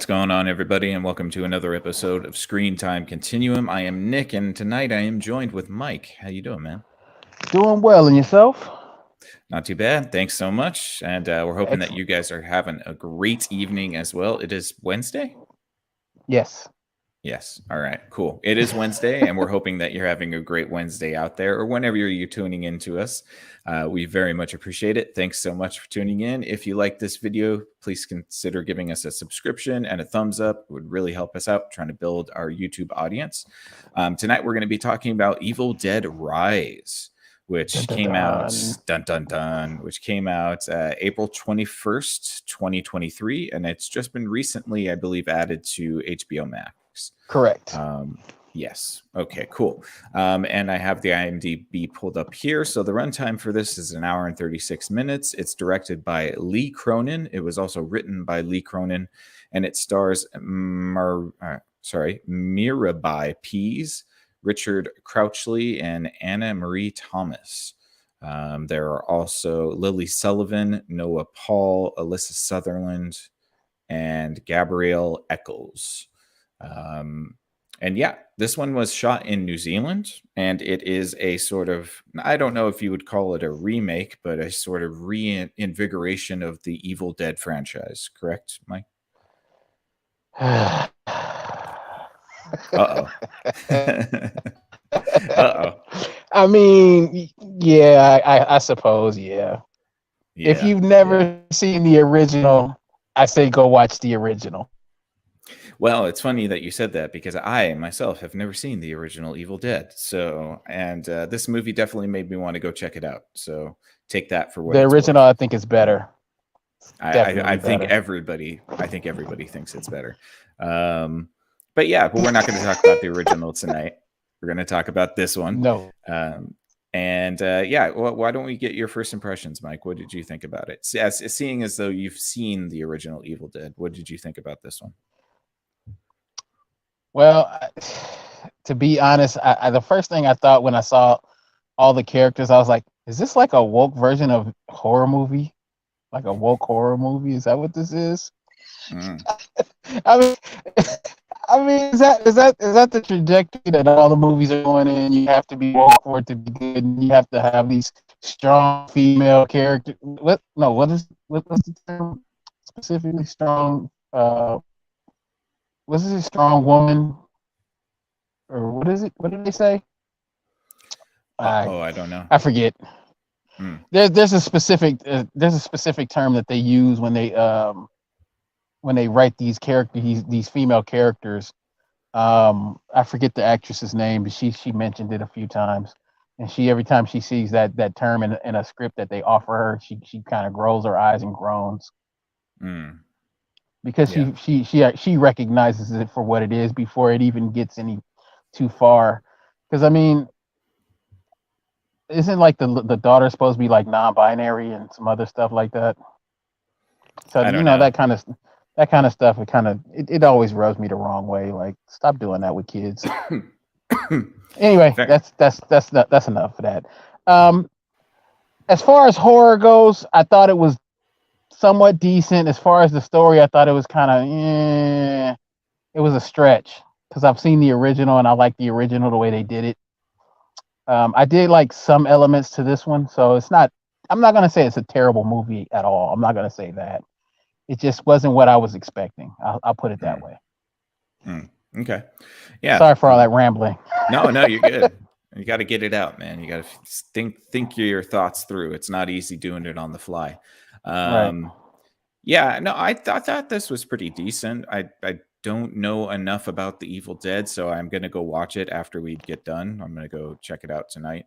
What's going on, everybody, and welcome to another episode of Screen Time Continuum. I am Nick, and tonight I am joined with Mike. How you doing, man? Doing well, and yourself? Not too bad. Thanks so much, and we're hoping that Excellent. you guys are having a great evening as well. It is Wednesday? Yes. Yes. All right, cool. It is Wednesday, and we're hoping that you're having a great Wednesday out there, or whenever you're tuning in to us. We very much appreciate it. Thanks so much for tuning in. If you like this video, please consider giving us a subscription and a thumbs up. It would really help us out trying to build our YouTube audience. Tonight, we're going to be talking about Evil Dead Rise, which came out, which came out April 21st, 2023, and it's just been recently, I believe, added to HBO Max. Correct. Yes. Okay, cool. And I have the IMDb pulled up here. So the runtime for this is 1 hour and 36 minutes. It's directed by Lee Cronin. It was also written by Lee Cronin, and it stars Mirabai Pease, Richard Crouchley, and Anna Marie Thomas. There are also Lily Sullivan, Noah Paul, Alyssa Sutherland, and Gabrielle Eccles. And yeah, this one was shot in New Zealand, and it is a sort of, I don't know if you would call it a remake, but a sort of reinvigoration of the Evil Dead franchise. Correct, Mike? Uh-oh. Uh-oh. I mean, yeah, I suppose, yeah. If you've never seen the original, I say go watch the original. Well, it's funny that you said that because I myself have never seen the original Evil Dead. So, and this movie definitely made me want to go check it out. So take that for what the it's original. worth. I think is better. I think everybody thinks it's better. But yeah, but we're not going to talk about the original tonight. We're going to talk about this one. No. Yeah, well, why don't we get your first impressions, Mike? What did you think about it? Seeing as though you've seen the original Evil Dead, what did you think about this one? Well, to be honest, the first thing I thought when I saw all the characters, I was like, is this like a woke version of horror movie? Like a woke horror movie? Is that what this is? I mean, is that the trajectory that all the movies are going in? You have to be woke for it to be good, and you have to have these strong female characters. What's the term? Specifically strong. Was it a strong woman, or what is it? What did they say? I don't know. I forget. There's a specific term that they use when they write these these female characters. I forget the actress's name, but she mentioned it a few times, and every time she sees that term in a script that they offer her, she kind of rolls her eyes and groans. Because she recognizes it for what it is before it even gets any too far. Because I mean, isn't like the daughter supposed to be like non-binary and some other stuff like that? So I don't know. that kind of stuff. It always rubs me the wrong way. Like, stop doing that with kids. Anyway, that's enough for that. As far as horror goes, I thought it was somewhat decent. As far as the story, I thought it was kind of it was a stretch because I've seen the original and I like the original the way they did it. I did like some elements to this one, so I'm not gonna say it's a terrible movie at all. I'm not gonna say that. It just wasn't what I was expecting. I'll put it that way. Okay. Yeah. Sorry for all that rambling. No, you're good. You got to get it out, man. You got to think your thoughts through. It's not easy doing it on the fly. Right. Yeah, no, I thought this was pretty decent. I don't know enough about the Evil Dead, so I'm gonna go watch it after we get done. I'm gonna go check it out tonight.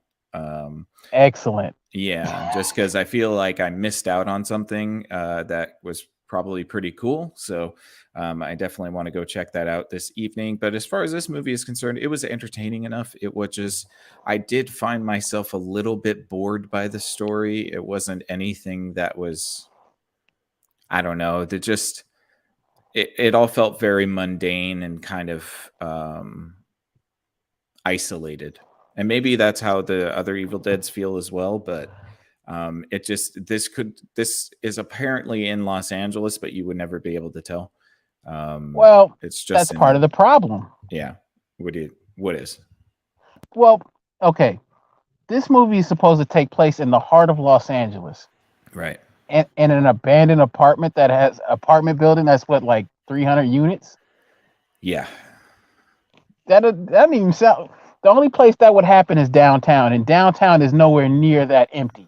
Excellent. Yeah, just because I feel like I missed out on something that was probably pretty cool. So I definitely want to go check that out this evening. But as far as this movie is concerned, it was entertaining enough. It was just, I did find myself a little bit bored by the story. It wasn't anything that was, I don't know, that just, it all felt very mundane and kind of isolated. And maybe that's how the other Evil Deads feel as well. But it just, this is apparently in Los Angeles, but you would never be able to tell. Well, it's just that's part of the problem. Yeah. What is? Well, okay. This movie is supposed to take place in the heart of Los Angeles. Right. And in an abandoned apartment that has apartment building that's what, like 300 units. Yeah. That doesn't even sound. The only place that would happen is downtown, and downtown is nowhere near that empty.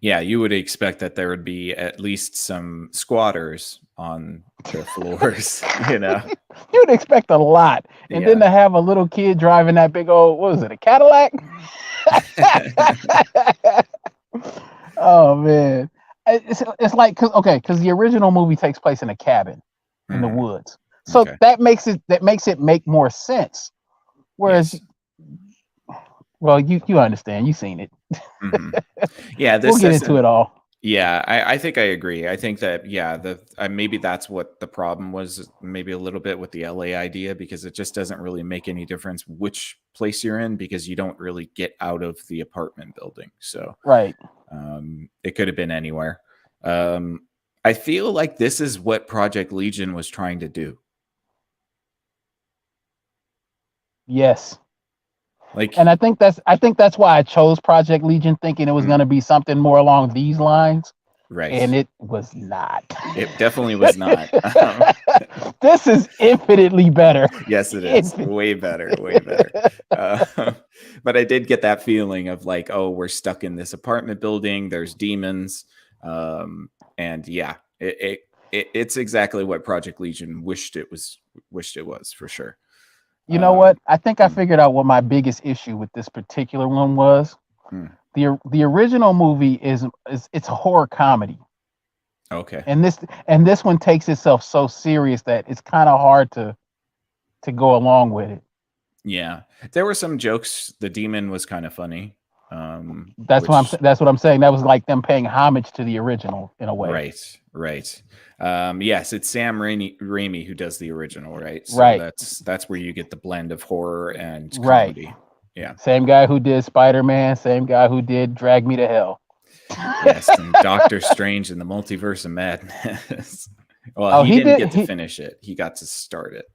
Yeah, you would expect that there would be at least some squatters on the floors, you know. You'd expect a lot. And then to have a little kid driving that big old, what was it, a Cadillac? Oh man. It's like, because the original movie takes place in a cabin in the woods. So that makes it make more sense. Whereas well, you understand, you've seen it. Yeah, we'll get into it all. Yeah, I think I agree. I think that maybe that's what the problem was, maybe a little bit with the LA idea, because it just doesn't really make any difference which place you're in, because you don't really get out of the apartment building. So right, it could have been anywhere. I feel like this is what Project Legion was trying to do. Yes. And I think that's why I chose Project Legion, thinking it was going to be something more along these lines. Right. And it was not. It definitely was not. This is infinitely better. Yes, it is. Way better. Way better. But I did get that feeling of like, oh, we're stuck in this apartment building. There's demons. And yeah, it's exactly what Project Legion wished it was for sure. You know what? I think I figured out what my biggest issue with this particular one was. The original movie it's a horror comedy. Okay. And this one takes itself so serious that it's kind of hard to go along with it. Yeah, there were some jokes. The demon was kind of funny. That's what I'm saying. That was like them paying homage to the original in a way. Right. Yes, it's Sam Raimi who does the original, right? So right. That's where you get the blend of horror and comedy. Right. Yeah. Same guy who did Spider-Man. Same guy who did Drag Me to Hell. Yes, and Doctor Strange and the Multiverse of Madness. Well, he didn't get to finish it. He got to start it.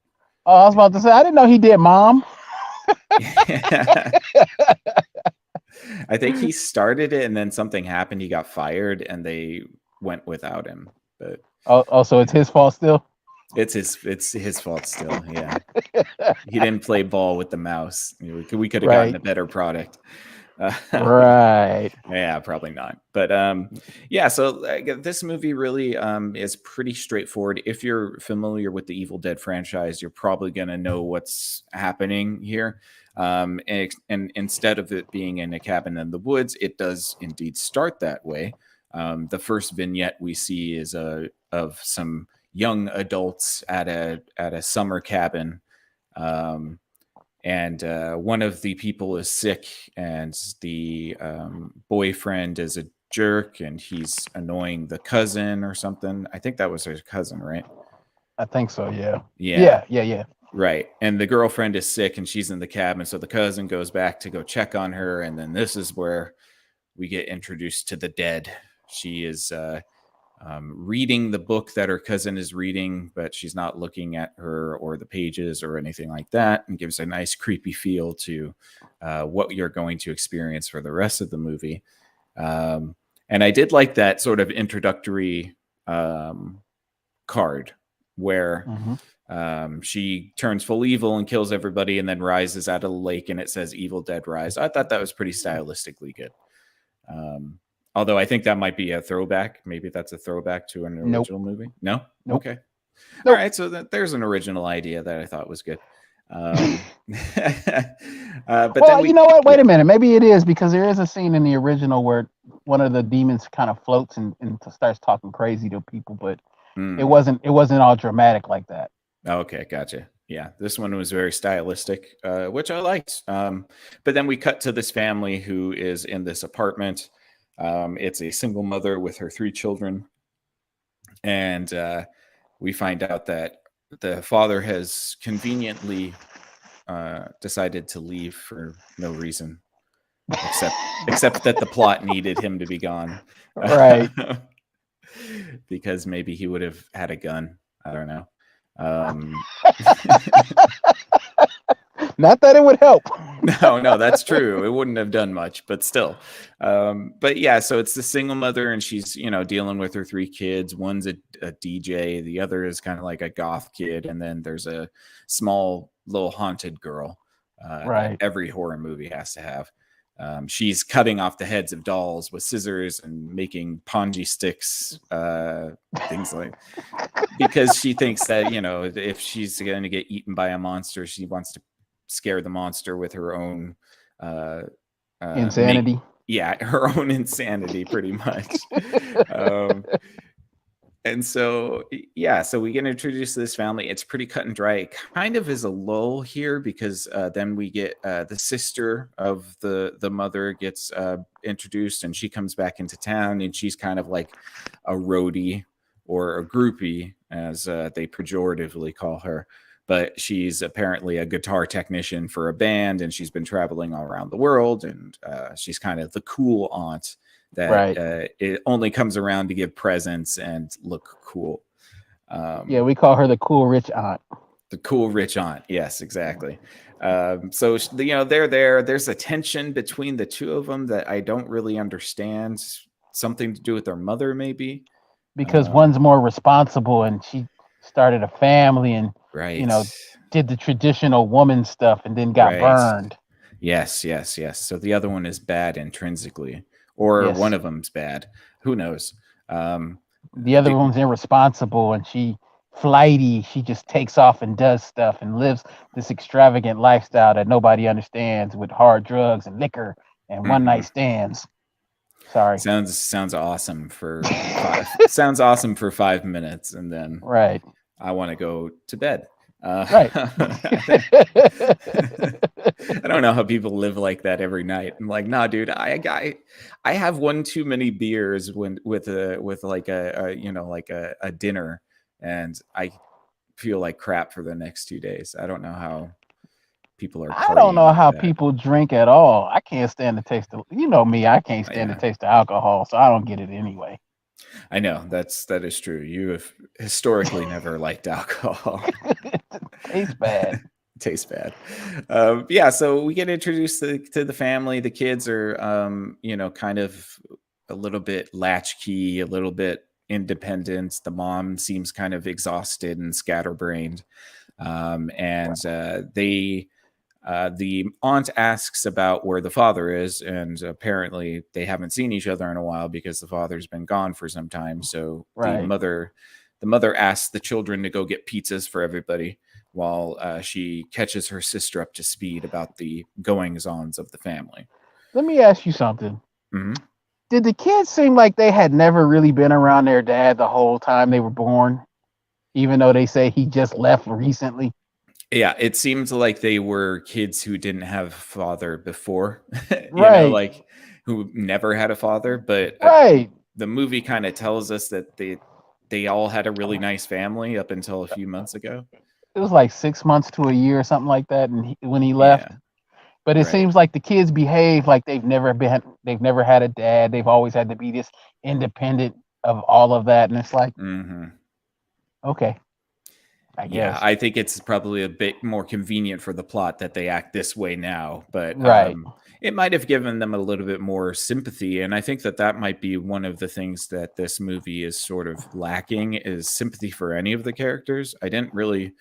Oh, I was about to say, I didn't know he did Mom. I think he started it and then something happened. He got fired and they went without him. But so it's his fault still? It's his fault still. Yeah. He didn't play ball with the mouse. We could have gotten a better product. Right. Yeah, probably not. But yeah, so this movie really is pretty straightforward. If you're familiar with the Evil Dead franchise, you're probably going to know what's happening here. And instead of it being in a cabin in the woods, it does indeed start that way. The first vignette we see is of some young adults at a summer cabin. And one of the people is sick, and the boyfriend is a jerk, and he's annoying the cousin or something. I think that was her cousin, right? I think so, yeah. Yeah. Right. And the girlfriend is sick, and she's in the cabin, so the cousin goes back to go check on her, and then this is where we get introduced to the dead. She is reading the book that her cousin is reading, but she's not looking at her or the pages or anything like that, and gives a nice creepy feel to what you're going to experience for the rest of the movie. And I did like that sort of introductory card where she turns full evil and kills everybody and then rises out of the lake, and it says Evil Dead Rise. I thought that was pretty stylistically good. Although I think that might be a throwback. Maybe that's a throwback to an original movie. No? Nope. Okay. Nope. All right. So there's an original idea that I thought was good. But well, you know what? Wait a minute. Maybe it is, because there is a scene in the original where one of the demons kind of floats and starts talking crazy to people, but it wasn't all dramatic like that. Okay. Gotcha. Yeah. This one was very stylistic, which I liked. But then we cut to this family who is in this apartment. It's a single mother with her 3 children. And we find out that the father has conveniently decided to leave for no reason, except that the plot needed him to be gone. Right. Because maybe he would have had a gun. I don't know. Not that it would help. No, that's true. It wouldn't have done much, but still. But yeah, so it's the single mother, and she's, dealing with her 3 kids. One's a DJ, the other is kind of like a goth kid, and then there's a small little haunted girl. Right. Every horror movie has to have. She's cutting off the heads of dolls with scissors and making Ponzi sticks, things like, because she thinks that, if she's going to get eaten by a monster, she wants to scare the monster with her own insanity. Her own insanity, pretty much. And so, so we get introduced to this family. It's pretty cut and dry. It kind of is a lull here because then we get the sister of the mother gets introduced, and she comes back into town, and she's kind of like a roadie or a groupie, as they pejoratively call her. But she's apparently a guitar technician for a band, and she's been traveling all around the world, and she's kind of the cool aunt that it only comes around to give presents and look cool. We call her the cool rich aunt. The cool rich aunt. Yes, exactly. So, they're there. There's a tension between the two of them that I don't really understand. Something to do with their mother, maybe. Because one's more responsible, and she started a family and, right, did the traditional woman stuff and then got burned. Yes. So the other one is bad intrinsically. Or one of them's bad. Who knows? The other one's irresponsible, and she flighty. She just takes off and does stuff and lives this extravagant lifestyle that nobody understands, with hard drugs and liquor and one night stands. Sorry. Sounds awesome for sounds awesome for 5 minutes, and then I want to go to bed. Right. I don't know how people live like that every night. I'm like, nah, dude, I have one too many beers with like a dinner, and I feel like crap for the next 2 days. I don't know how people are. I don't know how people drink at all. I can't stand the taste of, me, I can't stand the taste of alcohol, so I don't get it anyway. I know that is true. You have historically never liked alcohol. Tastes bad. Tastes bad. So we get introduced to the family. The kids are, kind of a little bit latchkey, a little bit independent. The mom seems kind of exhausted and scatterbrained, the aunt asks about where the father is, and apparently they haven't seen each other in a while because the father's been gone for some time. So the mother asks the children to go get pizzas for everybody while she catches her sister up to speed about the goings-ons of the family. Let me ask you something. Mm-hmm. Did the kids seem like they had never really been around their dad the whole time they were born, even though they say he just left recently? Yeah, it seems like they were kids who didn't have a father before, like who never had a father. But the movie kind of tells us that they all had a really nice family up until a few months ago. It was like 6 months to a year or something like that, and when he left. Yeah. But it seems like the kids behave like they've never had a dad. They've always had to be this independent of all of that, and it's like, okay. I guess. Yeah, I think it's probably a bit more convenient for the plot that they act this way now, but it might have given them a little bit more sympathy. And I think that might be one of the things that this movie is sort of lacking, is sympathy for any of the characters. I didn't really,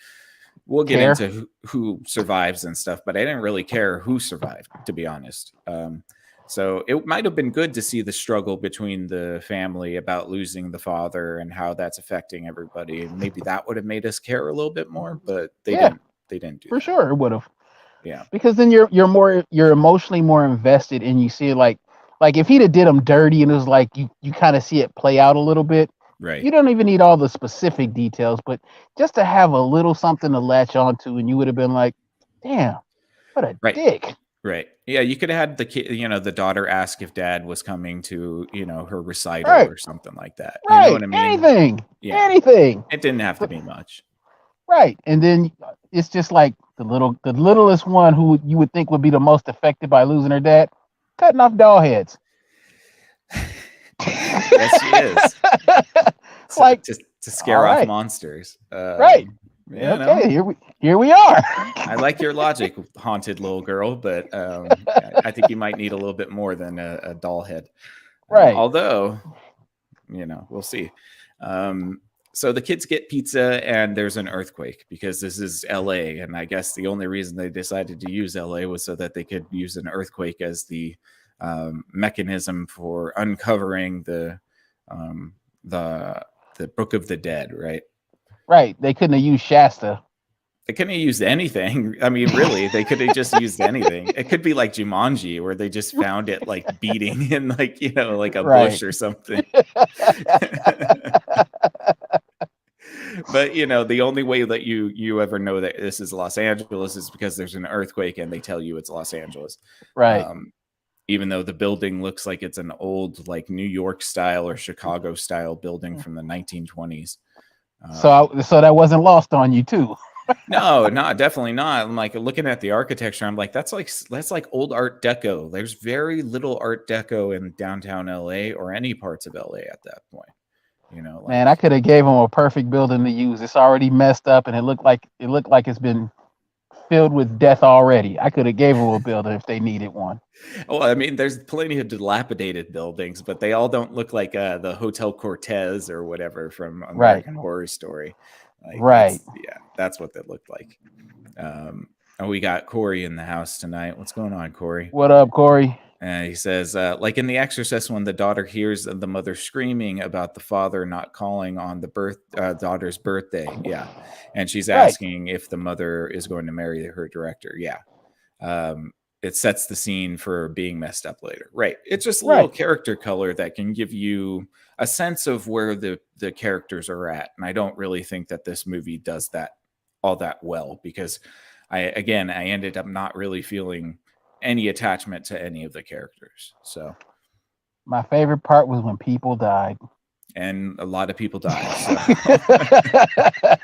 we'll get into who survives and stuff, but I didn't really care who survived, to be honest. So it might have been good to see the struggle between the family about losing the father and how that's affecting everybody. And maybe that would have made us care a little bit more, but they didn't. They didn't do for that. Sure, it would have. Yeah, because then you're emotionally more invested, and you see it like if he'd have did them dirty, and it was like you kind of see it play out a little bit. Right. You don't even need all the specific details, but just to have a little something to latch onto, and you would have been like, "Damn, what a dick." Right. Yeah, you could have had the kid, the daughter ask if dad was coming to, her recital or something like that. Right. You know what I mean? Anything. Yeah. Anything. It didn't have to be much. Right. And then it's just like the littlest one who you would think would be the most affected by losing her dad, cutting off doll heads. Yes, she is. Like to scare off monsters. Okay, here we are. I like your logic, haunted little girl, but I think you might need a little bit more than a doll head. Right. Although, we'll see. So the kids get pizza and there's an earthquake because this is LA. And I guess the only reason they decided to use LA was so that they could use an earthquake as the mechanism for uncovering the Book of the Dead, right? Right. They couldn't have used Shasta. They couldn't have used anything. I mean, really, they could have just used anything. It could be like Jumanji, where they just found it like beating in like a bush or something. But the only way that you ever know that this is Los Angeles is because there's an earthquake and they tell you it's Los Angeles. Right. Even though the building looks like it's an old like New York style or Chicago style building from the 1920s. So that wasn't lost on you too. No, definitely not. I'm like looking at the architecture. I'm like, that's like old Art Deco. There's very little Art Deco in downtown LA or any parts of LA at that point. Man, I could have gave them a perfect building to use. It's already messed up, and it looked like it's been filled with death already. I could have gave them a building if they needed one. Well, I mean, there's plenty of dilapidated buildings, but they all don't look like the Hotel Cortez or whatever from American Horror Story. Like, that's what they looked like. And we got Corey in the house tonight. What's going on, Corey? What up, Corey? He says, like in The Exorcist, when the daughter hears the mother screaming about the father not calling on the daughter's birthday. Yeah. And she's asking if the mother is going to marry her director. Yeah. It sets the scene for being messed up later. Right. It's just a little character color that can give you a sense of where the characters are at. And I don't really think that this movie does that all that well, because I ended up not really feeling any attachment to any of the characters. So my favorite part was when people died. And a lot of people died. So.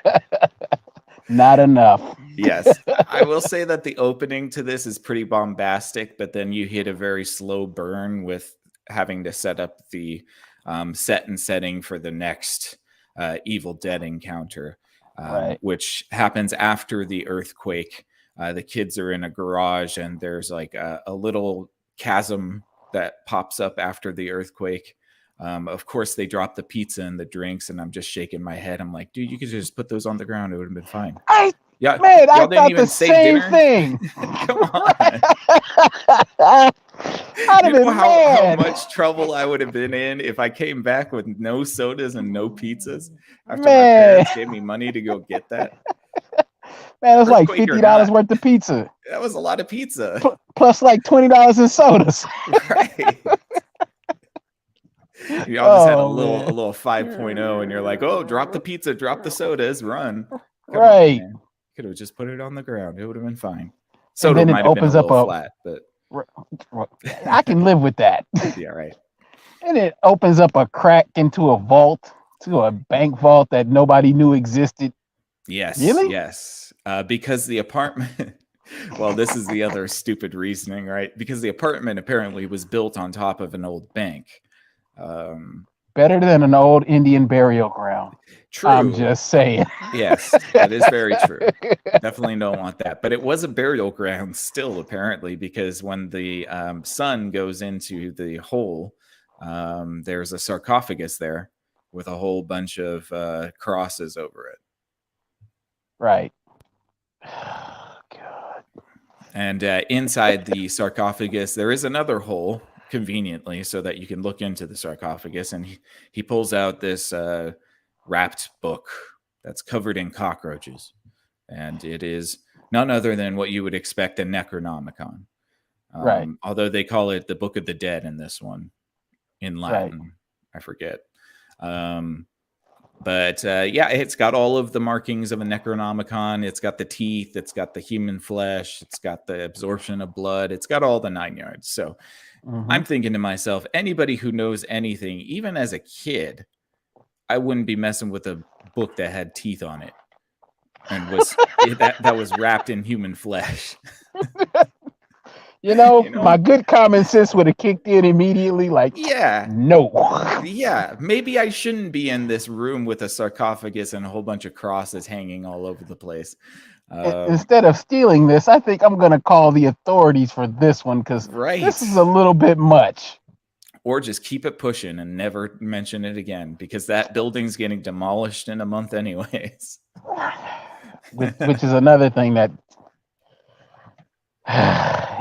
Not enough. Yes. I will say that the opening to this is pretty bombastic, but then you hit a very slow burn with having to set up the set and setting for the next Evil Dead encounter, which happens after the earthquake. The kids are in a garage and there's like a little chasm that pops up after the earthquake. Of course, they drop the pizza and the drinks, and I'm just shaking my head. I'm like, dude, you could just put those on the ground. It would have been fine. I thought the same thing. Come on. You know how much trouble I would have been in if I came back with no sodas and no pizzas after my parents gave me money to go get that. Man, it was like $50 worth of pizza. That was a lot of pizza. Plus like $20 in sodas. Right. You all just had a little 5.0 and you're like, oh, drop the pizza, drop the sodas, run. Come on, could have just put it on the ground. It would have been fine. Soda might have been a little flat, but I can live with that. Yeah, right. And it opens up a crack into a vault, to a bank vault that nobody knew existed. Yes. Really? Yes. Because the apartment, well, this is the other stupid reasoning, right? Because the apartment apparently was built on top of an old bank. Better than an old Indian burial ground. True. I'm just saying. Yes, that is very true. Definitely don't want that. But it was a burial ground still, apparently, because when the sun goes into the hole, there's a sarcophagus there with a whole bunch of crosses over it. Right. God. And inside the sarcophagus, there is another hole, conveniently, so that you can look into the sarcophagus. And he pulls out this wrapped book that's covered in cockroaches. And it is none other than what you would expect a Necronomicon. Right. Although they call it the Book of the Dead in this one, in Latin. Right. I forget. But it's got all of the markings of a Necronomicon. It's got the teeth. It's got the human flesh. It's got the absorption of blood. It's got all the 9 yards. So I'm thinking to myself, anybody who knows anything, even as a kid, I wouldn't be messing with a book that had teeth on it and was that was wrapped in human flesh. You know, my good common sense would have kicked in immediately. Like, yeah, no. yeah, maybe I shouldn't be in this room with a sarcophagus and a whole bunch of crosses hanging all over the place. Instead of stealing this, I think I'm going to call the authorities for this one because this is a little bit much. Or just keep it pushing and never mention it again because that building's getting demolished in a month anyways. Which is another thing that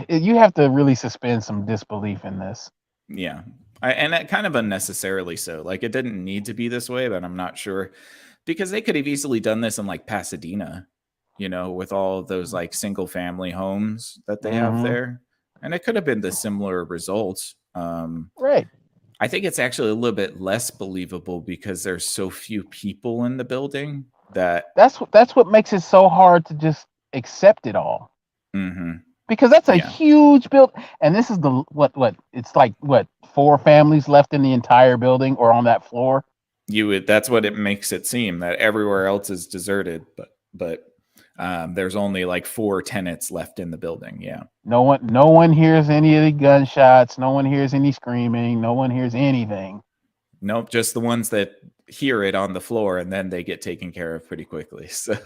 you have to really suspend some disbelief in this. Yeah. And that kind of unnecessarily so. Like, it didn't need to be this way, but I'm not sure because they could have easily done this in like Pasadena, you know, with all of those like single family homes that they have there. And it could have been the similar results. Right. I think it's actually a little bit less believable because there's so few people in the building that's what makes it so hard to just accept it all. Because that's a huge build, and this is the what it's like 4 families left in the entire building or on that floor. That's what it makes it seem, that everywhere else is deserted, but there's only like 4 tenants left in the building. Yeah. No one hears any of the gunshots. No one hears any screaming. No one hears anything. Nope, just the ones that hear it on the floor, and then they get taken care of pretty quickly. So.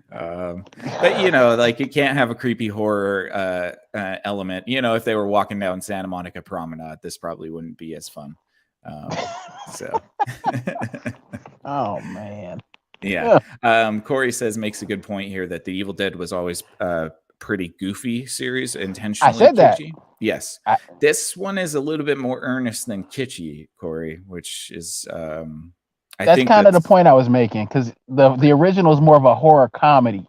But you know, like, you can't have a creepy horror element. You know, if they were walking down Santa Monica Promenade, this probably wouldn't be as fun. So oh man. Yeah. Corey makes a good point here that the Evil Dead was always pretty goofy series, intentionally I said kitschy. That. Yes. This one is a little bit more earnest than kitschy, Corey, which is that's kind of the point I was making, because the original is more of a horror comedy.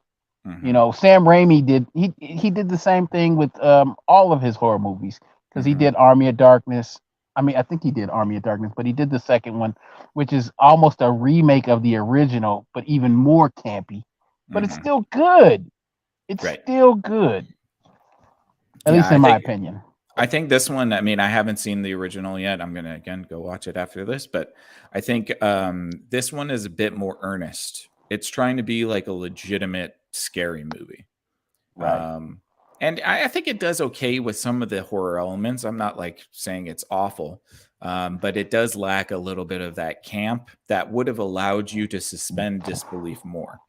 You know, Sam Raimi he did the same thing with all of his horror movies, because he did Army of Darkness. I mean, I think he did Army of Darkness, but he did the second one, which is almost a remake of the original, but even more campy. But it's still good. It's still good. At least in my opinion. I think this one, I mean, I haven't seen the original yet. I'm going to, again, go watch it after this. But I think this one is a bit more earnest. It's trying to be like a legitimate scary movie. Right. And I think it does okay with some of the horror elements. I'm not like saying it's awful, but it does lack a little bit of that camp that would have allowed you to suspend disbelief more.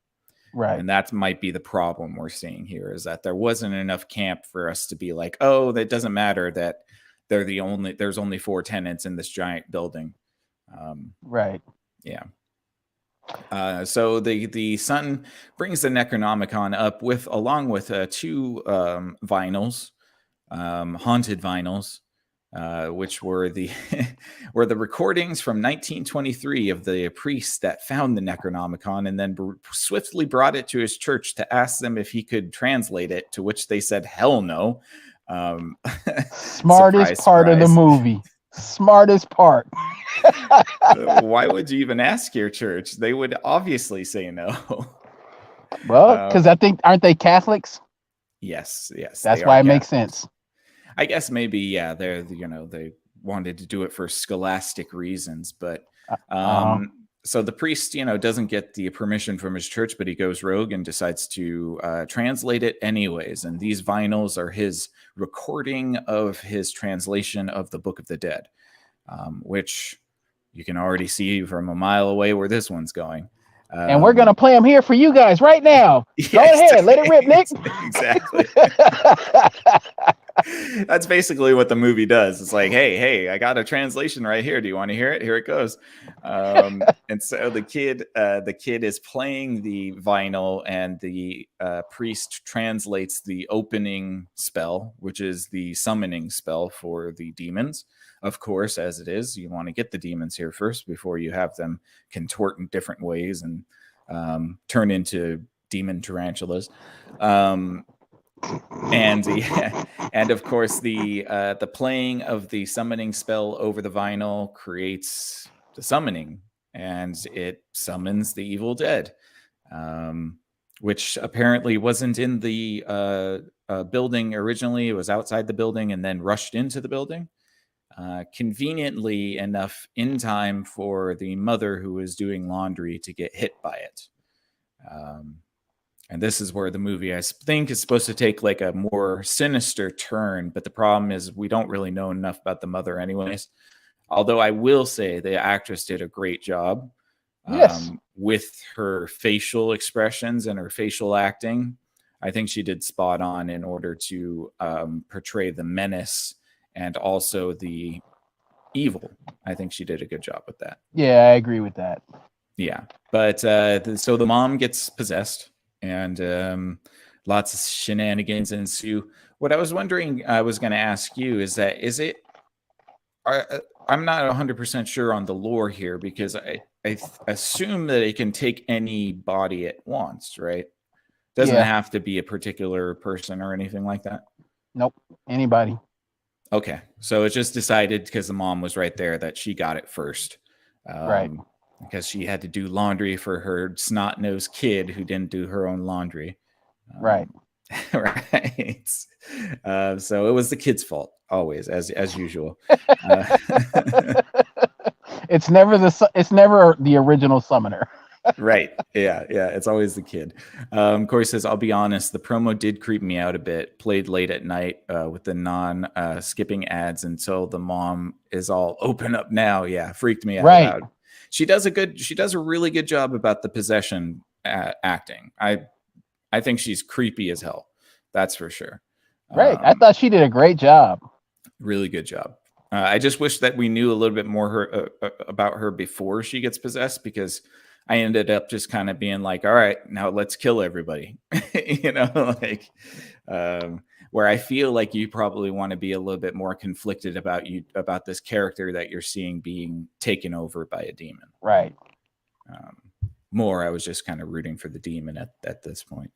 Right. And that might be the problem we're seeing here, is that there wasn't enough camp for us to be like, oh, that doesn't matter that there's only 4 tenants in this giant building. Right. Yeah. So the Sun brings the Necronomicon up along with 2 vinyls, haunted vinyls, which were the were the recordings from 1923 of the priest that found the Necronomicon and then swiftly brought it to his church to ask them if he could translate it, to which they said hell no. Smartest part of the movie. Smartest part. Why would you even ask your church? They would obviously say no. Well, because aren't they Catholics? Yes. That's why it makes sense. I guess maybe, yeah, they wanted to do it for scholastic reasons, but so the priest, doesn't get the permission from his church, but he goes rogue and decides to translate it anyways. And these vinyls are his recording of his translation of the Book of the Dead, which you can already see from a mile away where this one's going. And we're going to play them here for you guys right now. Go ahead. Let it rip, Nick. Exactly. That's basically what the movie does. It's like, hey, I got a translation right here. Do you want to hear it? Here it goes. And so the kid is playing the vinyl, and the priest translates the opening spell, which is the summoning spell for the demons. Of course, as it is, you want to get the demons here first before you have them contort in different ways and turn into demon tarantulas. And of course, the playing of the summoning spell over the vinyl creates the summoning, and it summons the Evil Dead, which apparently wasn't in the building originally. It was outside the building and then rushed into the building. Conveniently enough in time for the mother who was doing laundry to get hit by it. And this is where the movie, I think, is supposed to take like a more sinister turn. But the problem is we don't really know enough about the mother anyways. Although I will say the actress did a great job with her facial expressions and her facial acting. I think she did spot on in order to portray the menace and also the evil. I think she did a good job with that. Yeah, I agree with that. Yeah. But so the mom gets possessed and lots of shenanigans ensue. What I was wondering, I was going to ask you is I'm not 100% sure on the lore here because I assume that it can take any body it wants, right? Doesn't have to be a particular person or anything like that. Nope. Anybody. Okay. So it's just decided because the mom was right there that she got it first. Right. Because she had to do laundry for her snot-nosed kid who didn't do her own laundry. Right. Right. So it was the kid's fault always, as usual. It's never the original summoner. Right. Yeah. It's always the kid. Corey says, I'll be honest, the promo did creep me out a bit. Played late at night with the skipping ads until the mom is all open up now. Yeah. Freaked me out. Right. She does a really good job about the possession acting. I think she's creepy as hell. That's for sure. Right. I thought she did a great job. Really good job. I just wish that we knew a little bit more about her before she gets possessed, because I ended up just kind of being like, all right, now let's kill everybody. Where I feel like you probably want to be a little bit more conflicted about this character that you're seeing being taken over by a demon. Right. I was just kind of rooting for the demon at this point.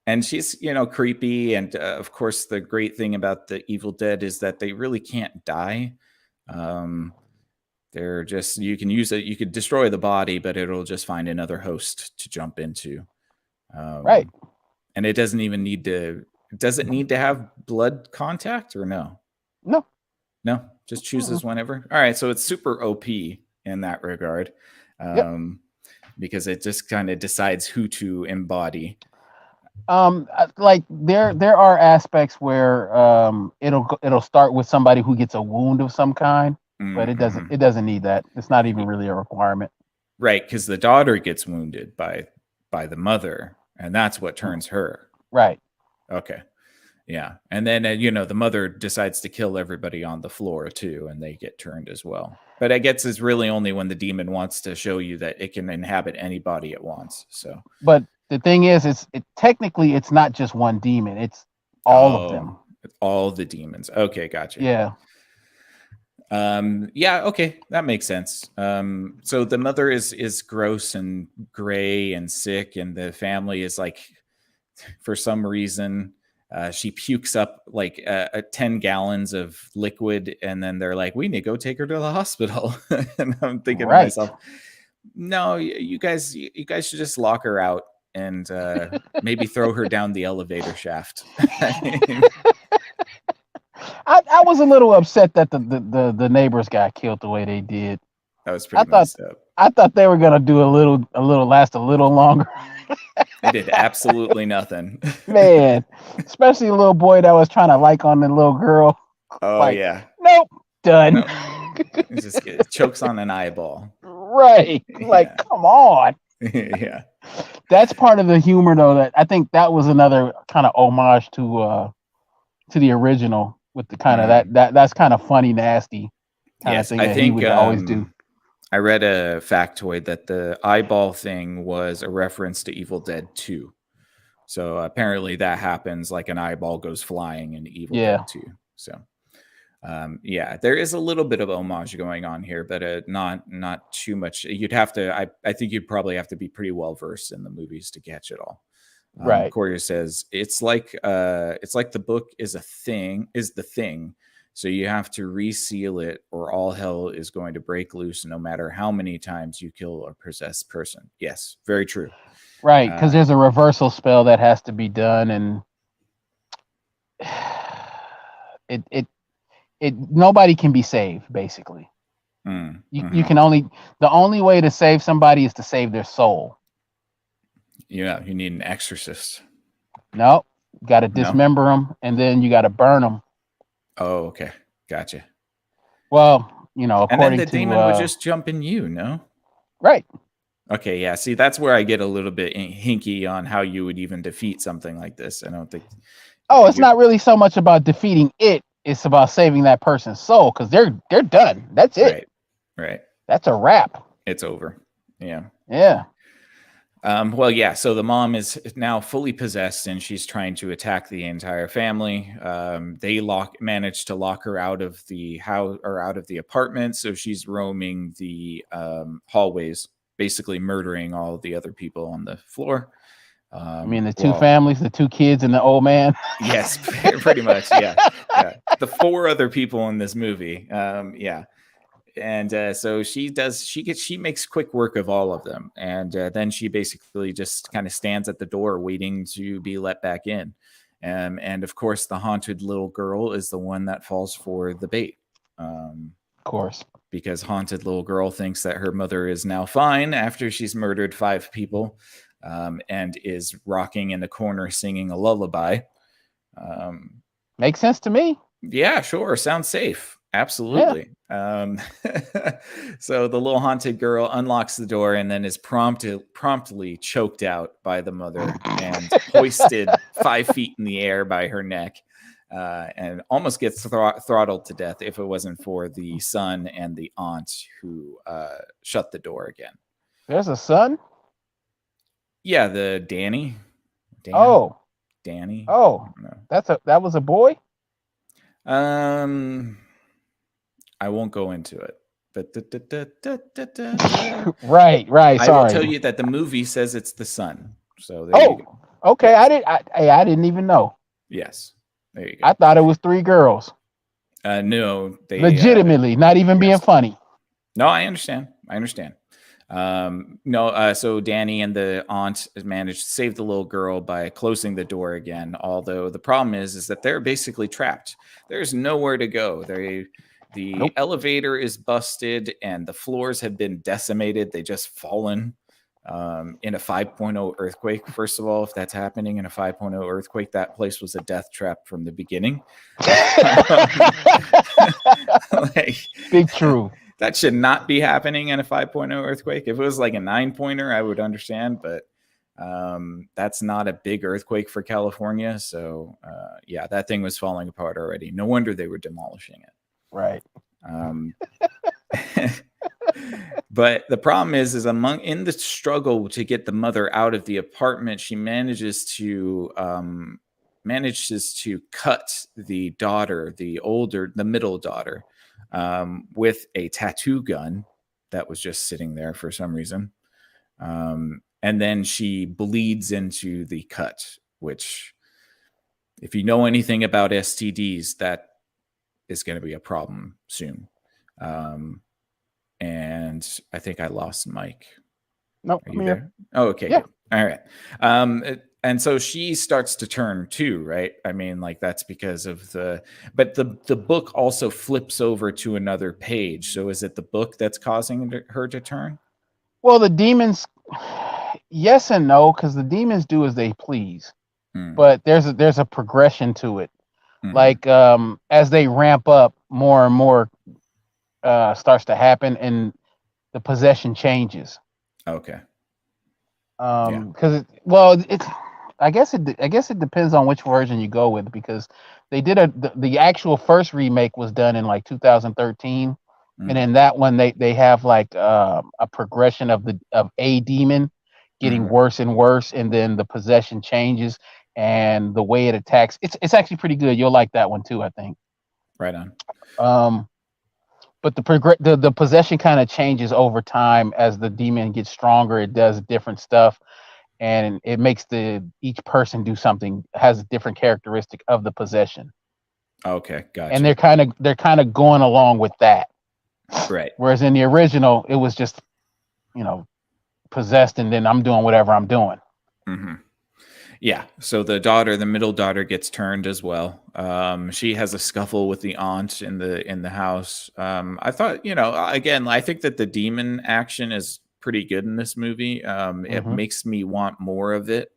And she's, creepy. And of course, the great thing about the Evil Dead is that they really can't die. They're just, you can use it. You could destroy the body, but it'll just find another host to jump into. Right. And it doesn't even does it need to have blood contact or no? No, just chooses whenever. All right. So it's super OP in that regard. Because it just kind of decides who to embody. Like there are aspects where it'll start with somebody who gets a wound of some kind, but it doesn't need that. It's not even really a requirement. Right, because the daughter gets wounded by the mother, and that's what turns her. Right. Okay. Yeah. And then the mother decides to kill everybody on the floor too, and they get turned as well. But I guess it's really only when the demon wants to show you that it can inhabit anybody it wants. So but the thing is, technically it's not just one demon. It's all of them. It's all the demons. Okay, gotcha. Yeah. Yeah, okay, that makes sense. So the mother is gross and gray and sick, and the family is like, for some reason, she pukes up like 10 gallons of liquid, and then they're like, we need to go take her to the hospital. And I'm thinking to myself, no, you guys should just lock her out and maybe throw her down the elevator shaft. I was a little upset that the neighbors got killed the way they did. That was pretty messed up. I thought they were gonna do last a little longer. They did absolutely nothing. Man, especially the little boy that was trying to like on the little girl. Oh yeah. Nope. Done. Nope. It just chokes on an eyeball. Right. Like, come on. Yeah. That's part of the humor, though. That I think that was another kind of homage to the original, with the kind of that's kind of funny, nasty kind of thing that he would always do. I read a factoid that the eyeball thing was a reference to Evil Dead 2. So apparently that happens, like an eyeball goes flying in Evil Dead 2. So there is a little bit of homage going on here, but not too much. You'd have to, I think you'd probably have to be pretty well versed in the movies to catch it all. Right. Corey says it's like the book is the thing. So you have to reseal it, or all hell is going to break loose, no matter how many times you kill a possessed person. Yes, very true. Right, because there's a reversal spell that has to be done, and it nobody can be saved, basically. You can the only way to save somebody is to save their soul. Yeah, you need an exorcist. No, you got to dismember them, and then you got to burn them. Oh, okay, gotcha. Well, according and then the to demon would just jump in you, no? Right. Okay, yeah. See, that's where I get a little bit hinky on how you would even defeat something like this. I don't think. Oh, it's not really so much about defeating it; it's about saving that person's soul because they're done. That's it. Right. That's a wrap. It's over. Yeah. Yeah. Well, yeah. So the mom is now fully possessed, and she's trying to attack the entire family. They manage to lock her out of the house or out of the apartment, so she's roaming the hallways, basically murdering all the other people on the floor. I mean, the two families, the two kids, and the old man. Yes, pretty much. Yeah. The 4 other people in this movie. Yeah. And so she makes quick work of all of them. And then she basically just kind of stands at the door waiting to be let back in. And of course, the haunted little girl is the one that falls for the bait. Of course. Because haunted little girl thinks that her mother is now fine after she's murdered 5 people and is rocking in the corner singing a lullaby. Makes sense to me. Yeah, sure. Sounds safe. Absolutely. Yeah. So the little haunted girl unlocks the door and then is promptly choked out by the mother and hoisted 5 feet in the air by her neck and almost gets throttled to death if it wasn't for the son and the aunt who shut the door again. There's a son? Yeah, the Danny. Oh. Danny. Oh. That was a boy? I won't go into it, but right. Sorry. I will tell you that the movie says it's the son. So there you go. Okay. I didn't even know. Yes, there you go. I thought it was 3 girls. No, they legitimately not even being funny. No, I understand. So Danny and the aunt managed to save the little girl by closing the door again. Although the problem is that they're basically trapped. There's nowhere to go. The elevator is busted and the floors have been decimated. They just fallen in a 5.0 earthquake. First of all, if that's happening in a 5.0 earthquake, that place was a death trap from the beginning. Big true. That should not be happening in a 5.0 earthquake. If it was like a 9-pointer, I would understand, but that's not a big earthquake for California. So yeah, that thing was falling apart already. No wonder they were demolishing it. Right. But the problem is in the struggle to get the mother out of the apartment, she manages to cut the daughter, the middle daughter, with a tattoo gun that was just sitting there for some reason. And then she bleeds into the cut, which if you know anything about STDs, that is going to be a problem soon. And I think I lost Mike. No, are you there? Oh, okay. Yeah. Good. All right. And so she starts to turn too, right? I mean, like that's because of but the book also flips over to another page. So is it the book that's causing her to turn? Well, the demons, yes and no, because the demons do as they please. But there's a progression to it. Like as they ramp up, more and more starts to happen, and the possession changes. Okay. Because I guess it depends on which version you go with, because they did the actual first remake was done in like 2013, and in that one they have like a progression of a demon getting worse and worse, and then the possession changes and the way it attacks. It's actually pretty good. You'll like that one too, I think. Right on. But the possession kind of changes over time as the demon gets stronger. It does different stuff, and it makes each person do something, has a different characteristic of the possession. Okay, gotcha. And they're kind of going along with that. Right. Whereas in the original, it was just, possessed, and then I'm doing whatever I'm doing. Mm-hmm. Yeah. So the middle daughter gets turned as well. She has a scuffle with the aunt in the house. I thought, again, I think that the demon action is pretty good in this movie. It makes me want more of it.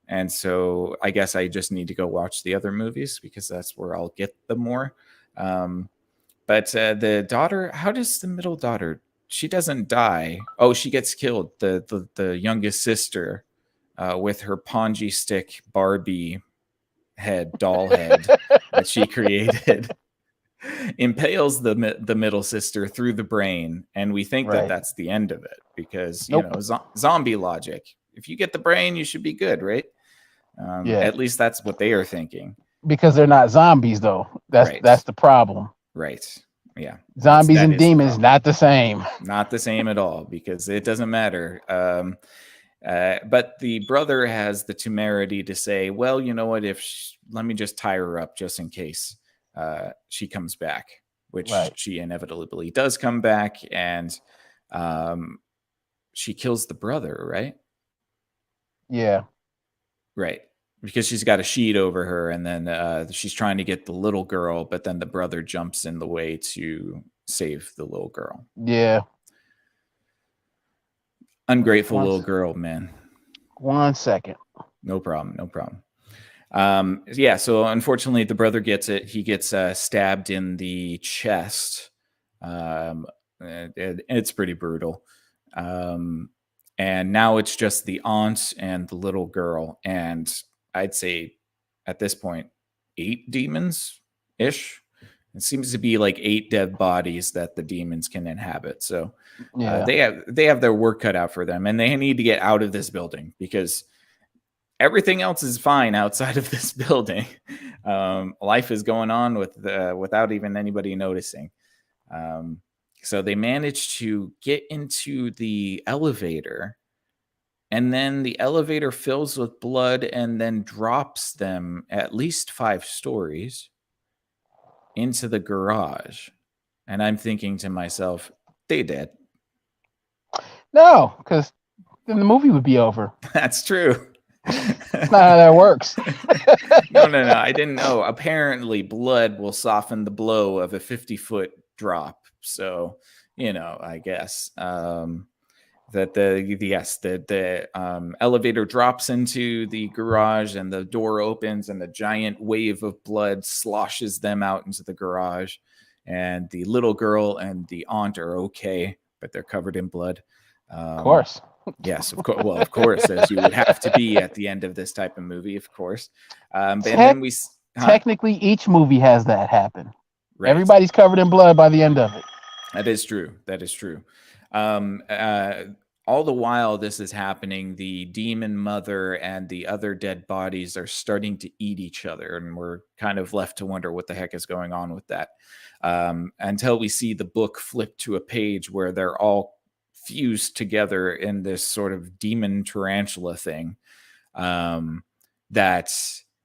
And so I guess I just need to go watch the other movies because that's where I'll get them more. But the daughter, how does the middle daughter? She doesn't die. Oh, she gets killed. The youngest sister, with her Ponzi stick Barbie doll head that she created, impales the middle sister through the brain, and we think that that's the end of it because zombie logic. If you get the brain, you should be good, right? At least that's what they are thinking. Because they're not zombies, though. That's the problem. Right. Yeah. Zombies and demons, not the same. Not the same at all, because it doesn't matter. But the brother has the temerity to say, well, you know what, let me just tie her up just in case she comes back, which she inevitably does come back, and she kills the brother, right? Yeah. Right. Because she's got a sheet over her, and then she's trying to get the little girl, but then the brother jumps in the way to save the little girl. Yeah. Ungrateful little girl, man. 1 second. No problem. Yeah, so unfortunately, the brother gets it. He gets stabbed in the chest. It's pretty brutal. And now it's just the aunt and the little girl. And I'd say at this point, 8 demons-ish. It seems to be like 8 dead bodies that the demons can inhabit. So they have their work cut out for them, and they need to get out of this building because everything else is fine outside of this building. Life is going on without even anybody noticing. So they manage to get into the elevator, and then the elevator fills with blood and then drops them at least 5 stories into the garage. And I'm thinking to myself, they dead. No, because then the movie would be over. That's true. That's not how that works. No. I didn't know. Apparently, blood will soften the blow of a 50-foot drop. So, I guess that the elevator drops into the garage, and the door opens, and the giant wave of blood sloshes them out into the garage. And the little girl and the aunt are okay, but they're covered in blood. Of course. Yes, of course. Well, of course, as you would have to be at the end of this type of movie, of course. And then technically, each movie has that happen. Right. Everybody's covered in blood by the end of it. That is true. All the while this is happening, the demon mother and the other dead bodies are starting to eat each other, and we're kind of left to wonder what the heck is going on with that. Until we see the book flip to a page where they're all fused together in this sort of demon tarantula thing that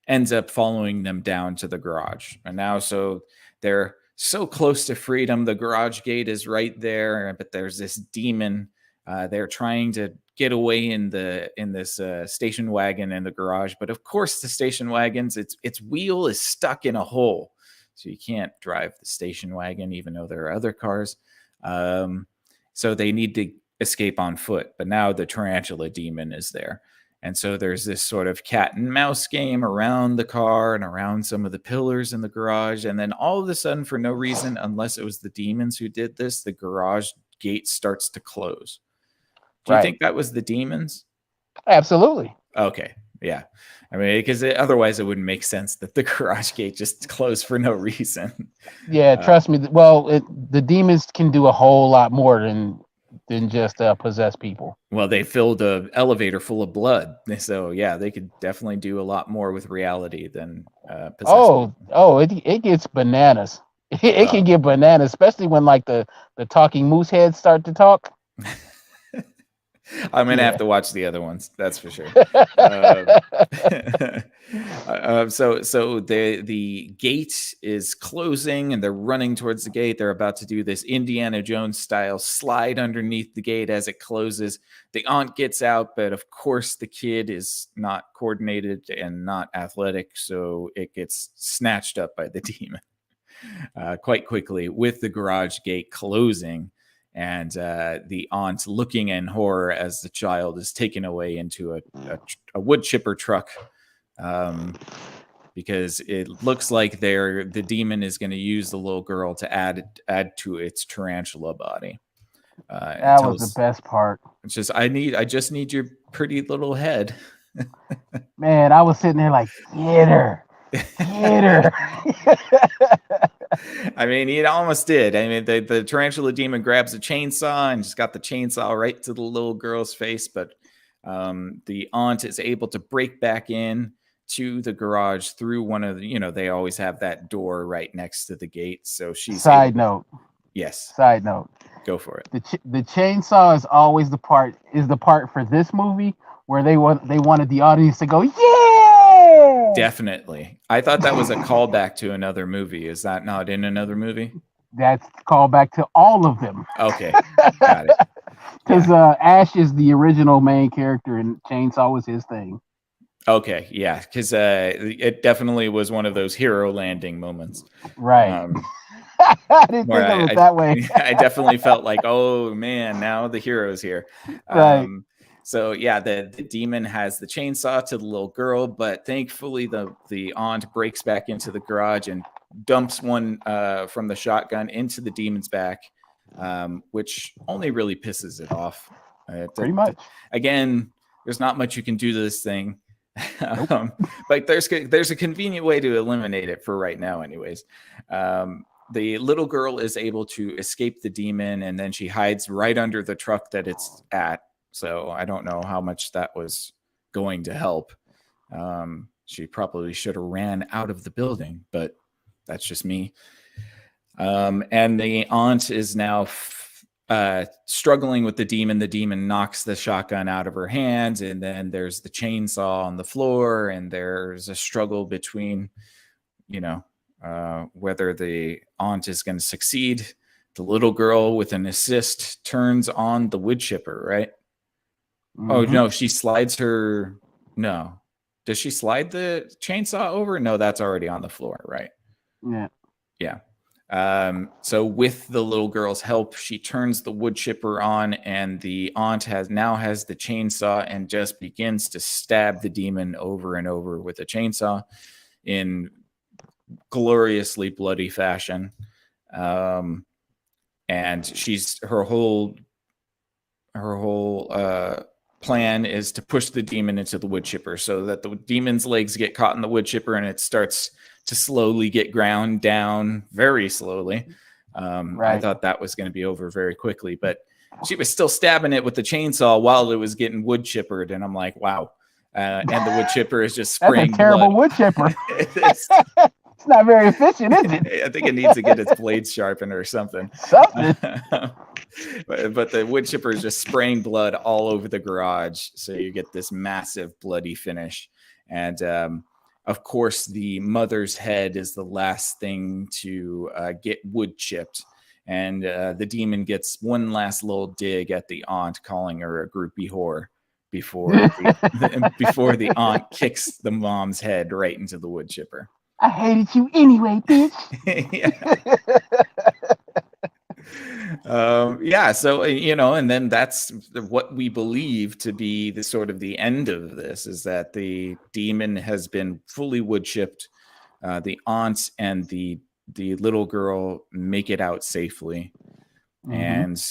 ends up following them down to the garage. And now, so they're so close to freedom. The garage gate is right there, but there's this demon. They're trying to get away in this station wagon in the garage, but of course the station wagon's its wheel is stuck in a hole, so you can't drive the station wagon even though there are other cars. So they need to escape on foot, but now the tarantula demon is there. And so there's this sort of cat and mouse game around the car and around some of the pillars in the garage. And then all of a sudden, for no reason, unless it was the demons who did this, the garage gate starts to close. Do you think that was the demons? Absolutely. Okay. Yeah. I mean, because otherwise it wouldn't make sense that the garage gate just closed for no reason. Yeah, trust me. Well, the demons can do a whole lot more than just possess people. Well, they filled an elevator full of blood, so yeah, they could definitely do a lot more with reality than possess. It gets bananas. It can get bananas, especially when like the talking moose heads start to talk. I'm gonna have to watch the other ones. That's for sure. So the gate is closing, and they're running towards the gate. They're about to do this Indiana Jones style slide underneath the gate as it closes. The aunt gets out, but of course the kid is not coordinated and not athletic, so it gets snatched up by the demon quite quickly with the garage gate closing. And the aunt looking in horror as the child is taken away into a wood chipper truck, because it looks like the demon is going to use the little girl to add to its tarantula body. That was the best part. It's just I just need your pretty little head. Man, I was sitting there like, get her. Get her. I mean, he almost did. I mean, the tarantula demon grabs a chainsaw and just got the chainsaw right to the little girl's face. But the aunt is able to break back in to the garage through one of the, they always have that door right next to the gate. So she's Side note. Yes. Side note. Go for it. The chainsaw is always the part for this movie where they wanted the audience to go, yeah. Definitely. I thought that was a callback to another movie. Is that not in another movie? That's callback to all of them. Okay. Got it. Because Ash is the original main character and Chainsaw was his thing. Okay. Yeah. Because it definitely was one of those hero landing moments. Right. I didn't think of it that way. I definitely felt like, oh man, now the hero's here. Right. So yeah, the demon has the chainsaw to the little girl, but thankfully the aunt breaks back into the garage and dumps one from the shotgun into the demon's back, which only really pisses it off. Pretty much. Again, there's not much you can do to this thing. But there's a convenient way to eliminate it for right now anyways. The little girl is able to escape the demon, and then she hides right under the truck that it's at. So I don't know how much that was going to help. She probably should have ran out of the building, but that's just me. And the aunt is now struggling with the demon. The demon knocks the shotgun out of her hands, and then there's the chainsaw on the floor, and there's a struggle between, whether the aunt is going to succeed. The little girl, with an assist, turns on the wood chipper, right? Mm-hmm. Oh, no, she slides her... No. Does she slide the chainsaw over? No, that's already on the floor, right? Yeah. Yeah. So with the little girl's help, she turns the wood chipper on, and the aunt now has the chainsaw and just begins to stab the demon over and over with a chainsaw in gloriously bloody fashion. And her whole plan is to push the demon into the wood chipper so that the demon's legs get caught in the wood chipper and it starts to slowly get ground down very slowly. Right. I thought that was going to be over very quickly, but she was still stabbing it with the chainsaw while it was getting wood chippered. And I'm like, wow. And the wood chipper is just spraying That's a terrible blood. Wood chipper. It's not very efficient, is it? I think it needs to get its blades sharpened or something. But the wood chipper is just spraying blood all over the garage. So you get this massive bloody finish. And of course, the mother's head is the last thing to get wood chipped. And the demon gets one last little dig at the aunt, calling her a groupie whore before before the aunt kicks the mom's head right into the wood chipper. I hated you anyway, bitch. Yeah. So, and then that's what we believe to be the sort of the end of this, is that the demon has been fully wood chipped. The aunt and the little girl make it out safely. Mm-hmm. And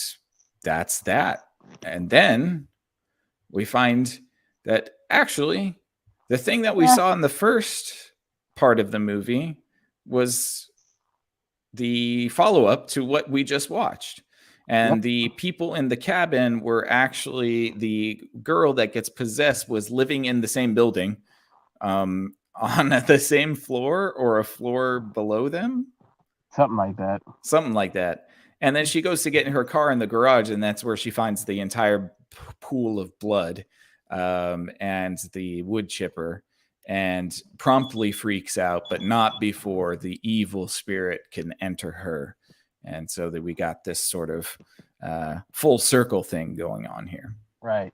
that's that. And then we find that actually the thing that we saw in the first part of the movie was the follow-up to what we just watched. And the people in the cabin were actually the girl that gets possessed was living in the same building, on the same floor or a floor below them. Something like that. And then she goes to get in her car in the garage, and that's where she finds the entire pool of blood and the wood chipper, and promptly freaks out, but not before the evil spirit can enter her. And so that we got this sort of full circle thing going on here. Right.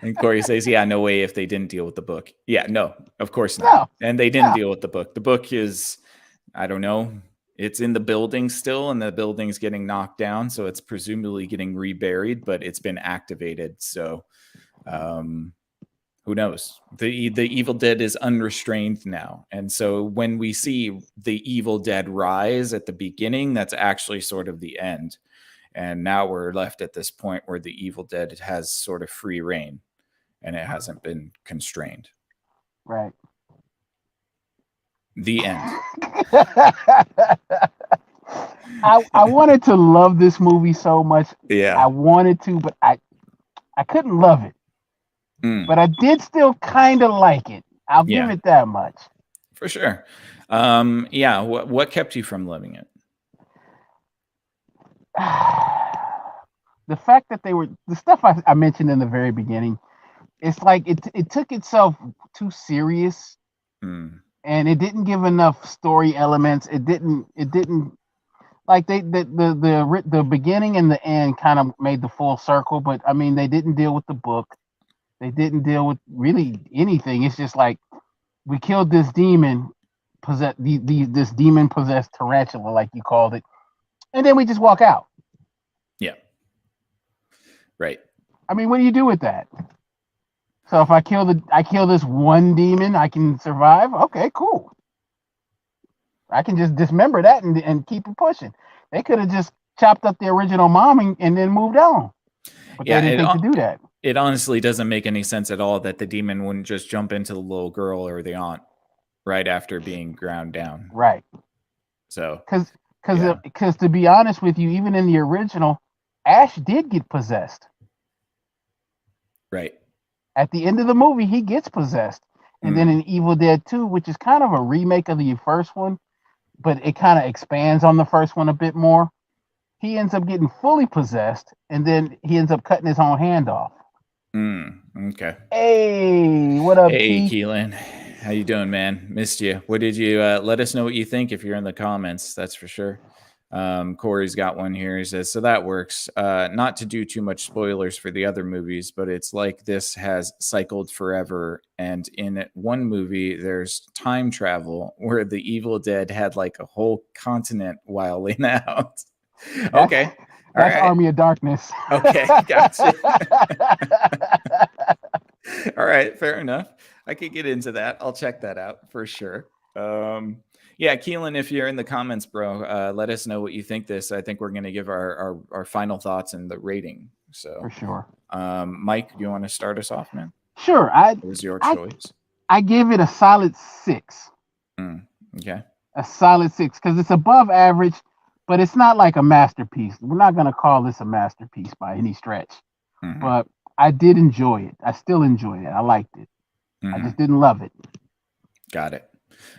And Corey says, yeah, no way if they didn't deal with the book. Yeah, no, of course not. No, and they didn't deal with the book. The book is, I don't know, it's in the building still, and the building's getting knocked down. So it's presumably getting reburied, but it's been activated. So who knows? The Evil Dead is unrestrained now. And so when we see the Evil Dead rise at the beginning, that's actually sort of the end. And now we're left at this point where the Evil Dead has sort of free reign, and it hasn't been constrained. Right. The end. I wanted to love this movie so much. Yeah. I wanted to, but I couldn't love it. But I did still kind of like it. I'll give it that much. For sure. Yeah. What kept you from loving it? The fact that they were the stuff I mentioned in the very beginning, it's like it took itself too serious, and it didn't give enough story elements. It didn't like the beginning and the end kind of made the full circle, but I mean they didn't deal with the book. They didn't deal with really anything. It's just like we killed this demon this demon possessed tarantula, like you called it, and then we just walk out. Yeah. Right. I mean, what do you do with that? So if I kill this one demon, I can survive. Okay, cool. I can just dismember that and keep it pushing. They could have just chopped up the original mom and then moved on. But they didn't think to do that. It honestly doesn't make any sense at all that the demon wouldn't just jump into the little girl or the aunt right after being ground down. Right. So because to be honest with you, even in the original, Ash did get possessed. Right. At the end of the movie, he gets possessed. And then in Evil Dead 2, which is kind of a remake of the first one, but it kind of expands on the first one a bit more, he ends up getting fully possessed, and then he ends up cutting his own hand off. Okay. Hey, what up, Hey, Keelan. How you doing, man? Missed you. What did you let us know what you think if you're in the comments? That's for sure. Corey's got one here. He says, so that works. Not to do too much spoilers for the other movies, but it's like this has cycled forever. And in one movie, there's time travel where the Evil Dead had like a whole continent wilding out. Okay. That's right. Army of Darkness. Okay, gotcha. All right, fair enough. I could get into that. I'll check that out for sure. Yeah, Keelan, if you're in the comments, bro, let us know what you think this. I think we're going to give our final thoughts and the rating. So for sure. Mike, do you want to start us off, man? Sure. It was your choice. I give it a solid 6. Okay. A solid 6 because it's above average, but it's not like a masterpiece. We're not going to call this a masterpiece by any stretch. But I did enjoy it. I still enjoy it. I liked it. I just didn't love it. Got it.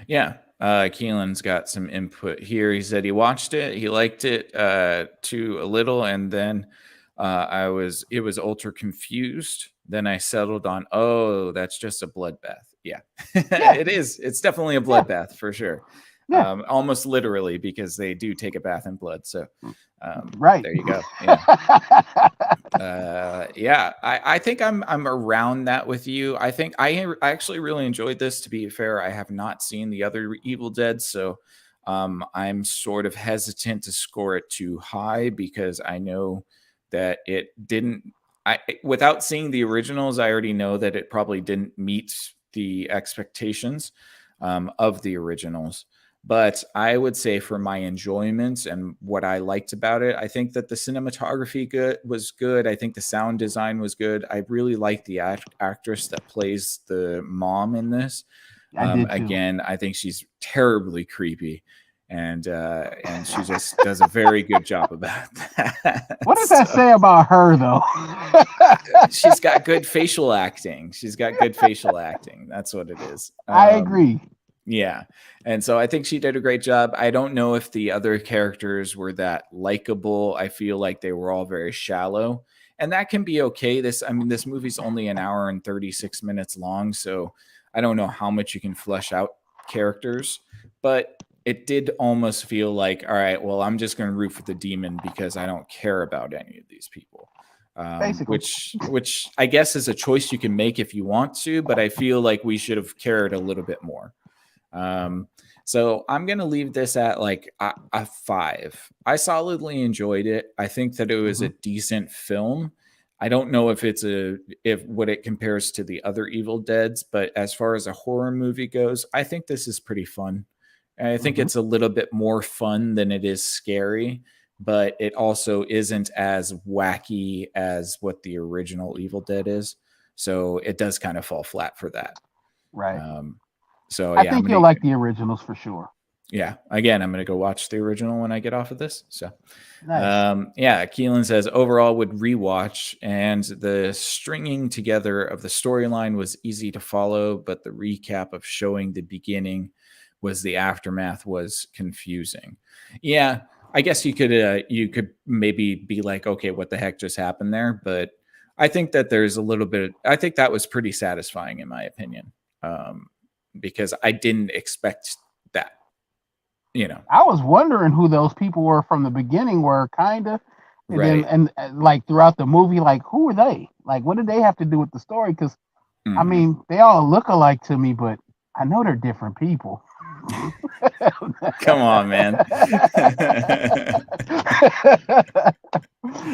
Yeah. Keelan's got some input here. He said he watched it. He liked it to a little. And then it was ultra confused. Then I settled on, oh, that's just a bloodbath. Yeah, it is. It's definitely a bloodbath for sure. Yeah. Almost literally, because they do take a bath in blood. So right there you go. Yeah. I think I'm around that with you. I think I actually really enjoyed this. To be fair, I have not seen the other Evil Dead, so I'm sort of hesitant to score it too high because I know that it didn't. Without seeing the originals, I already know that it probably didn't meet the expectations of the originals. But I would say for my enjoyment and what I liked about it, I think that the cinematography was good. I think the sound design was good. I really like the actress that plays the mom in this. Again, I think she's terribly creepy, and she just does a very good job about that. What does that say about her, though? She's got good facial acting. That's what it is. I agree. Yeah. And so I think she did a great job. I don't know if the other characters were that likable. I feel like they were all very shallow. And that can be okay. This movie's only an hour and 36 minutes long. So I don't know how much you can flesh out characters, but it did almost feel like, all right, well, I'm just going to root for the demon because I don't care about any of these people. Which I guess is a choice you can make if you want to, but I feel like we should have cared a little bit more. So I'm going to leave this at like a 5. I solidly enjoyed it. I think that it was a decent film. I don't know if what it compares to the other Evil Deads, but as far as a horror movie goes, I think this is pretty fun. And I think it's a little bit more fun than it is scary, but it also isn't as wacky as what the original Evil Dead is. So it does kind of fall flat for that. Right. So I think you'll like the originals for sure. Yeah. Again, I'm going to go watch the original when I get off of this. So, nice. Yeah. Keelan says overall would rewatch, and the stringing together of the storyline was easy to follow, but the recap of showing the beginning was the aftermath was confusing. Yeah. I guess you could maybe be like, okay, what the heck just happened there? But I think that there's a little bit, I think that was pretty satisfying in my opinion. Because I didn't expect that, I was wondering who those people were from the beginning were kind of, and right. then, and like throughout the movie, like who were they? Like what did they have to do with the story? Because I mean, they all look alike to me, but I know they're different people. Come on, man.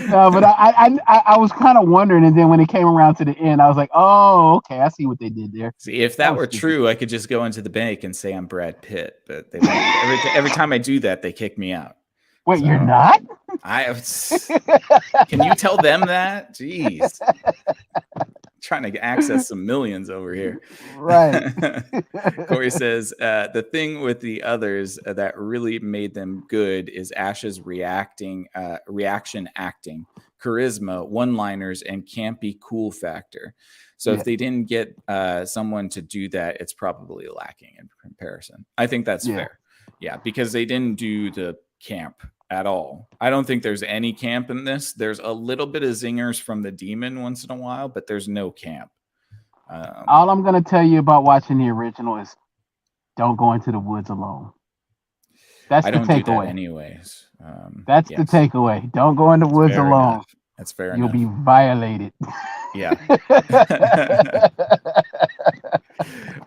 No, but I was kind of wondering, and then when it came around to the end, I was like, oh, okay, I see what they did there. See, if that were true, I could just go into the bank and say I'm Brad Pitt, but they every time I do that, they kick me out. Wait, so, you're not? Can you tell them that? Jeez. Trying to access some millions over here. Right. Corey says, the thing with the others that really made them good is Ash's reaction acting, charisma, one-liners, and campy cool factor. So if they didn't get someone to do that, it's probably lacking in comparison. I think that's fair. Yeah, because they didn't do the camp at all. I don't think there's any camp in this. There's a little bit of zingers from the demon once in a while, but there's no camp. All I'm going to tell you about watching the original is don't go into the woods alone. That's the takeaway. Anyways. That's the takeaway. Don't go in the woods alone. Enough. That's fair You'll enough. be violated. Yeah.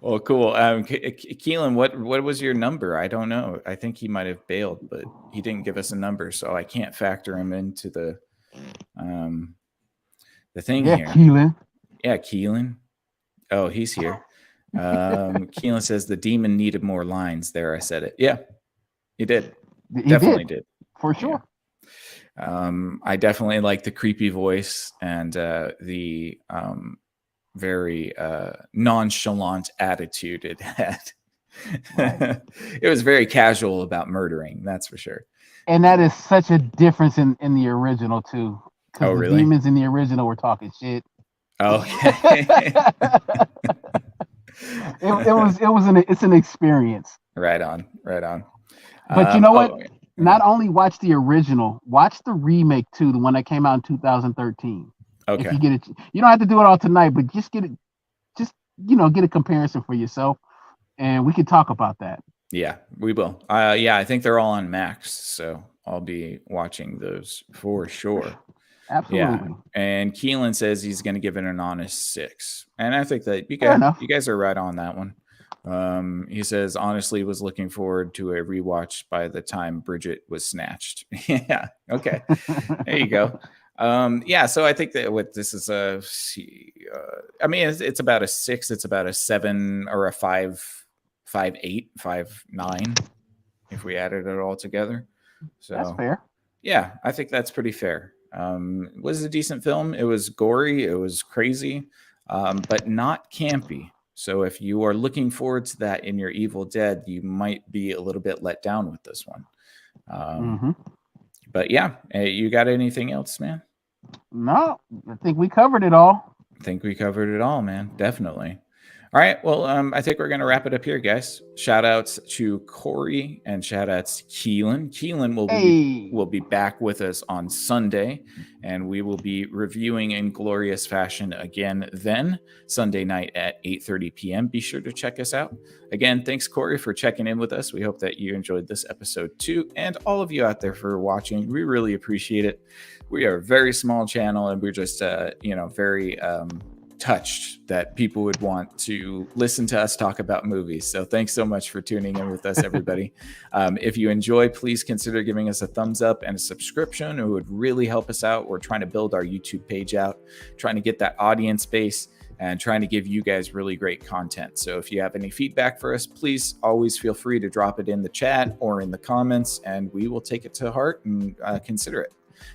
Well, cool. Keelan, what was your number? I don't know. I think he might have bailed, but he didn't give us a number, so I can't factor him into the thing here. Keelan. Yeah, Keelan. Oh, he's here. Keelan says the demon needed more lines. There, I said it. Yeah, he did. Definitely did. For sure. Yeah. I definitely like the creepy voice and the very nonchalant attitude it had. Right. It was very casual about murdering, that's for sure. And that is such a difference in the original too. Oh, really? The demons in the original were talking shit. Okay. It's an experience. Right on. But you know what? Not only watch the original, watch the remake too, the one that came out in 2013. Okay. If you get it, you don't have to do it all tonight, but just get it, get a comparison for yourself, and we can talk about that. Yeah, we will. I think they're all on Max, so I'll be watching those for sure. Absolutely. Yeah. And Keelan says he's going to give it an honest 6, and I think that you guys are right on that one. He says honestly was looking forward to a rewatch by the time Bridget was snatched. Yeah. Okay. There you go. So I think that what this is it's about a 6. It's about a 7 or a 5.8, 5.9 if we added it all together. So that's fair. Yeah, I think that's pretty fair. It was a decent film. It was gory. It was crazy, but not campy. So if you are looking forward to that in your Evil Dead, you might be a little bit let down with this one. But yeah, you got anything else, man? No, I think we covered it all. I think we covered it all, man. Definitely. All right. Well, I think we're going to wrap it up here, guys. Shout outs to Corey and shout outs to Keelan. Keelan will be back with us on Sunday, and we will be reviewing Inglorious Fashion again then, Sunday night at 8:30 p.m. Be sure to check us out. Again, thanks, Corey, for checking in with us. We hope that you enjoyed this episode too, and all of you out there for watching. We really appreciate it. We are a very small channel, and we're just, very touched that people would want to listen to us talk about movies. So thanks so much for tuning in with us, everybody. If you enjoy, please consider giving us a thumbs up and a subscription. It would really help us out. We're trying to build our YouTube page out, trying to get that audience base, and trying to give you guys really great content. So if you have any feedback for us, please always feel free to drop it in the chat or in the comments, and we will take it to heart and consider it.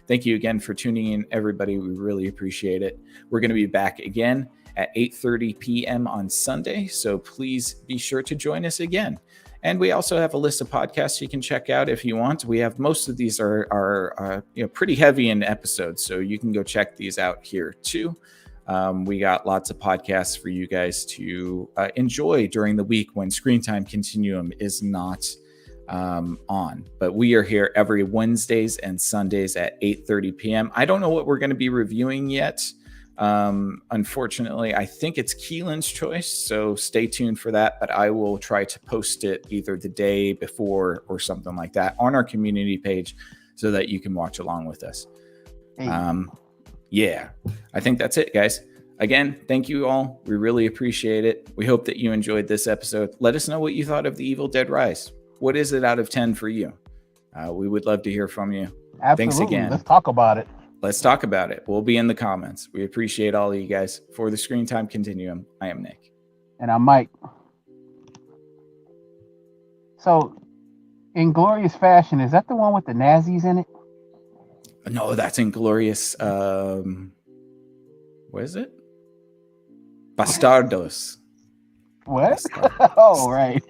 Thank you again for tuning in, everybody. We really appreciate it. We're going to be back again at 8:30 p.m. on Sunday, so please be sure to join us again. And we also have a list of podcasts you can check out if you want. We have most of these are pretty heavy in episodes, so you can go check these out here too. We got lots of podcasts for you guys to enjoy during the week when Screen Time Continuum is not on, but we are here every Wednesdays and Sundays at 8:30 p.m. I don't know what we're going to be reviewing yet. Unfortunately, I think it's Keelan's choice, so stay tuned for that, but I will try to post it either the day before or something like that on our community page so that you can watch along with us. Yeah, I think that's it, guys. Again, thank you all. We really appreciate it. We hope that you enjoyed this episode. Let us know what you thought of The Evil Dead Rise. What is it out of 10 for you? We would love to hear from you. Absolutely. Thanks again. Let's talk about it. Let's talk about it. We'll be in the comments. We appreciate all of you guys. For the Screen Time Continuum, I am Nick. And I'm Mike. So, Inglorious Fashion, is that the one with the Nazis in it? No, that's Inglorious. What is it? Bastardos. What? Oh, right.